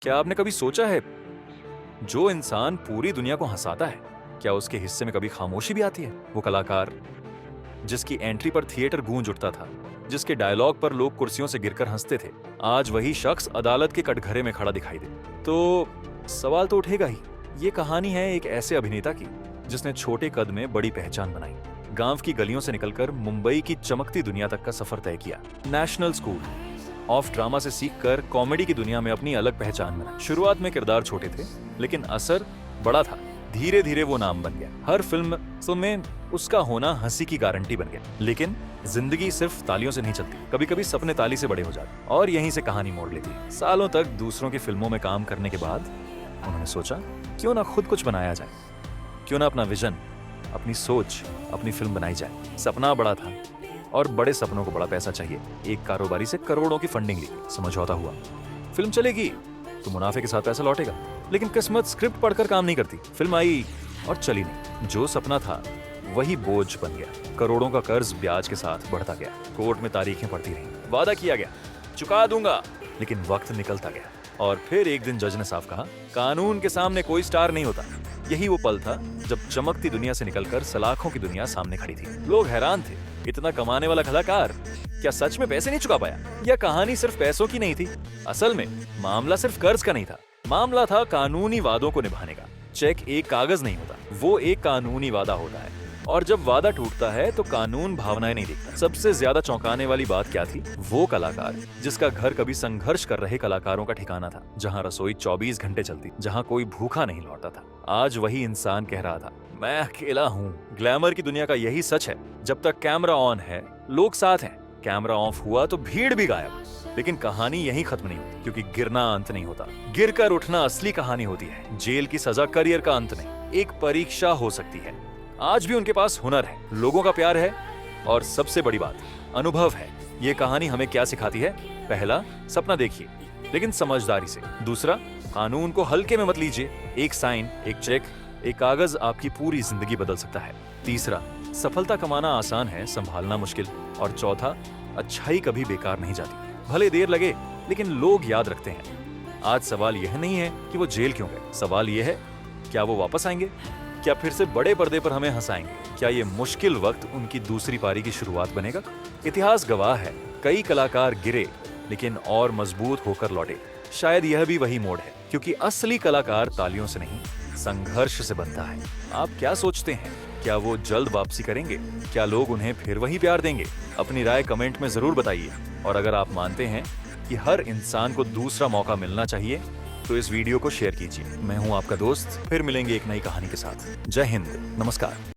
क्या आपने कभी सोचा है, जो इंसान पूरी दुनिया को हंसाता है, क्या उसके हिस्से में कभी खामोशी भी आती है? वो कलाकार जिसकी एंट्री पर थिएटर गूंज उठता था, जिसके डायलॉग पर लोग कुर्सियों से गिरकर हंसते थे, आज वही शख्स अदालत के कटघरे में खड़ा दिखाई दे, तो सवाल तो उठेगा ही। ये कहानी है एक ऐसे अभिनेता की जिसने छोटे कद में बड़ी पहचान बनाई, गांव की गलियों से निकलकर मुंबई की चमकती दुनिया तक का सफर तय किया, नेशनल स्कूल ऑफ ड्रामा से सीखकर कॉमेडी की दुनिया में अपनी अलग पहचान बनाई। शुरुआत में किरदार छोटे थे, लेकिन असर बड़ा था। धीरे धीरे वो नाम बन गया। हर फिल्म में उसका होना हंसी की गारंटी बन गया। लेकिन जिंदगी सिर्फ तालियों से नहीं चलती, कभी कभी सपने ताली से बड़े हो जाते और यहीं से कहानी मोड़ लेती है। सालों तक दूसरों की फिल्मों में काम करने के बाद उन्होंने सोचा, क्यों ना खुद कुछ बनाया जाए, क्यों ना अपना विजन, अपनी सोच, अपनी फिल्म बनाई जाए। सपना बड़ा था और बड़े सपनों को बड़ा पैसा चाहिए। एक कारोबारी से करोड़ों की फंडिंग ली, समझौता हुआ, फिल्म चलेगी तो मुनाफे के साथ पैसा लौटेगा। लेकिन किस्मत स्क्रिप्ट पढ़कर काम नहीं करती। फिल्म आई और चली नहीं। जो सपना था वही बोझ बन गया। करोड़ों का कर्ज ब्याज के साथ बढ़ता गया। कोर्ट में तारीखें पड़ती रहीं, वादा किया गया चुका दूंगा, लेकिन वक्त निकलता गया। और फिर एक दिन जज ने साफ कहा, कानून के सामने कोई स्टार नहीं होता। यही वो पल था जब चमकती दुनिया से निकलकर सलाखों की दुनिया सामने खड़ी थी। लोग हैरान थे, इतना कमाने वाला कलाकार क्या सच में पैसे नहीं चुका पाया? या कहानी सिर्फ पैसों की नहीं थी? असल में मामला सिर्फ कर्ज का नहीं था, मामला था कानूनी वादों को निभाने का। चेक एक कागज नहीं होता, वो एक कानूनी वादा होता है। और जब वादा टूटता है तो कानून भावनाएं नहीं देखता। सबसे ज्यादा चौंकाने वाली बात क्या थी? वो कलाकार जिसका घर कभी संघर्ष कर रहे कलाकारों का ठिकाना था, जहां रसोई 24 घंटे चलती, जहां कोई भूखा नहीं लौटता था, आज वही इंसान कह रहा था, मैं अकेला हूँ। ग्लैमर की दुनिया का यही सच है, जब तक कैमरा ऑन है लोग साथ हैं, कैमरा ऑफ हुआ तो भीड़ भी गायब। लेकिन कहानी यहीं खत्म नहीं होती, क्योंकि गिरना अंत नहीं होता, गिरकर उठना असली कहानी होती है। जेल की सजा करियर का अंत नहीं, एक परीक्षा हो सकती है। आज भी उनके पास हुनर है, लोगों का प्यार है और सबसे बड़ी बात अनुभव है। ये कहानी हमें क्या सिखाती है? पहला, सपना देखिए लेकिन समझदारी से। दूसरा, कानून को हल्के में मत लीजिए। एक साइन, एक चेक, एक कागज आपकी पूरी जिंदगी बदल सकता है। तीसरा, सफलता कमाना आसान है, संभालना मुश्किल। और चौथा, अच्छाई कभी बेकार नहीं जाती, भले देर लगे लेकिन लोग याद रखते हैं। आज सवाल यह नहीं है कि वो जेल क्यों गए, सवाल यह है, क्या वो वापस आएंगे? क्या फिर से बड़े पर्दे पर हमें हंसाएंगे? क्या ये मुश्किल वक्त उनकी दूसरी पारी की शुरुआत बनेगा? इतिहास गवाह है, कई कलाकार गिरे लेकिन और मजबूत होकर लौटे। शायद यह भी वही मोड़ है, क्योंकि असली कलाकार तालियों से नहीं, संघर्ष से बनता है। आप क्या सोचते हैं? क्या वो जल्द वापसी करेंगे? क्या लोग उन्हें फिर वही प्यार देंगे? अपनी राय कमेंट में जरूर बताइए। और अगर आप मानते हैं कि हर इंसान को दूसरा मौका मिलना चाहिए, तो इस वीडियो को शेयर कीजिए। मैं हूं आपका दोस्त, फिर मिलेंगे एक नई कहानी के साथ। जय हिंद, नमस्कार।